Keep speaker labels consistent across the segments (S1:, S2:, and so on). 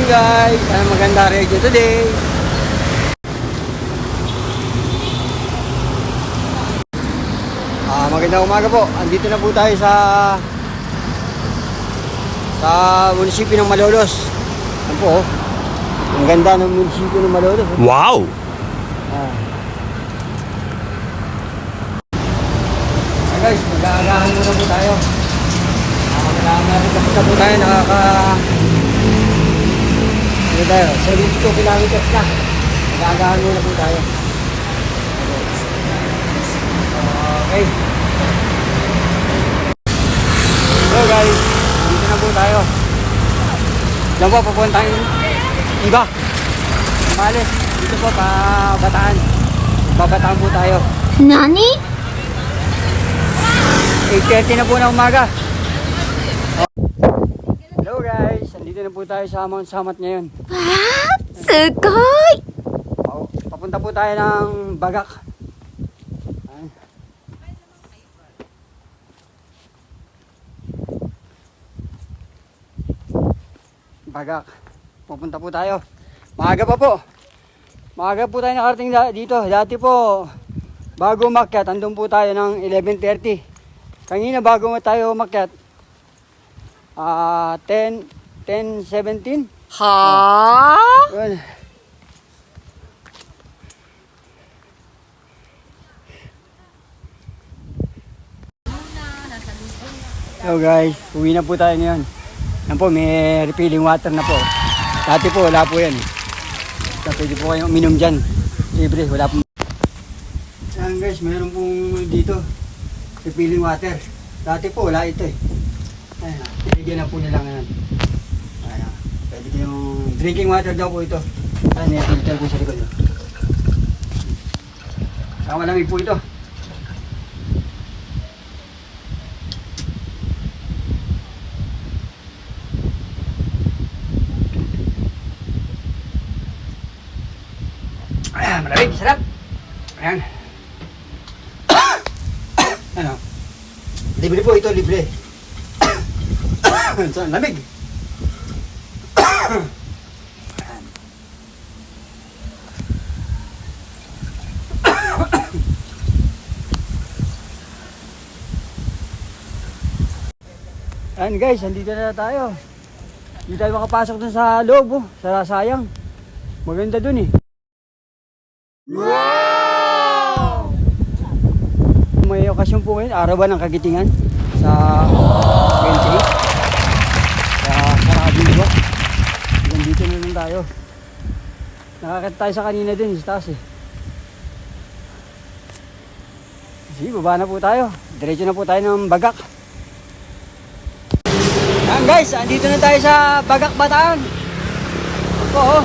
S1: guys, ang maganda radio today. Magandang umaga po. Andito na po tayo sa munisipyo ng Malolos. Ano po, ang ganda ng munisipyo ng Malolos.
S2: Wow!
S1: Guys, mag-aagahan muna po tayo. Kailangan natin kapag po tayo ano tayo, 72 kilometers na. Mag-aagahan muna po tayo. Okay. So guys, dito na po tayo. Diyan po, papunta yung iba. Malis, dito po pa Bataan. Babataan po tayo.
S3: Nani?
S1: 8:30 na po ng umaga. Hello guys, andito na po tayo sa Mount Samat ngayon.
S3: Wow! Sugoi!
S1: Papunta po tayo ng Bagak. Bagak. Pupunta po tayo. Maaga pa po. Maaga po tayo nakarating dito. Dati po, bago umakyat, andun po tayo ng 11:30. Kanina bago tayo umakyat, 10:17.
S3: Ha?
S1: Yun. So guys, uwi na po tayo ngayon. Yan po, may refilling water na po. Dati po, wala po yan. So, pwede po kayong uminom dyan. Libre, wala po. Yan guys, meron pong dito refilling water. Dati po, wala ito eh. Ayan, binigyan na po nila ngayon. Ayan, pwede kayong drinking water daw po ito. Ayan, may filter po sa likod. Malamig po ito. Ayan, malamig, sarap. Ayan. Ano? Libre po ito, libre. So, lamig. Ayan. Ayan guys, andito na tayo. Hindi tayo makapasok dun sa loob, oh. Sayang. Maganda dun eh. Wow! May okasyon po ngayon, araw ba ng Kagitingan sa 28 sa Sarabingo. Nandito na lang tayo. Nakakita tayo sa kanina din sa taas eh. Sige, baba na po tayo. Diretso na po tayo ng Bagak. Ayan guys, andito na tayo sa Bagak, Bataan. Ito oh.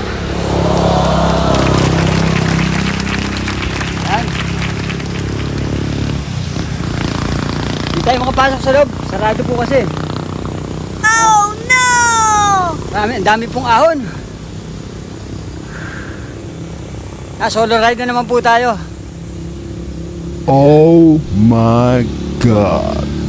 S1: Hindi tayo makapasok sa loob. Sarado po kasi.
S3: Oh no!
S1: Ang dami pong ahon. Solo ride na naman po tayo.
S2: Oh my God!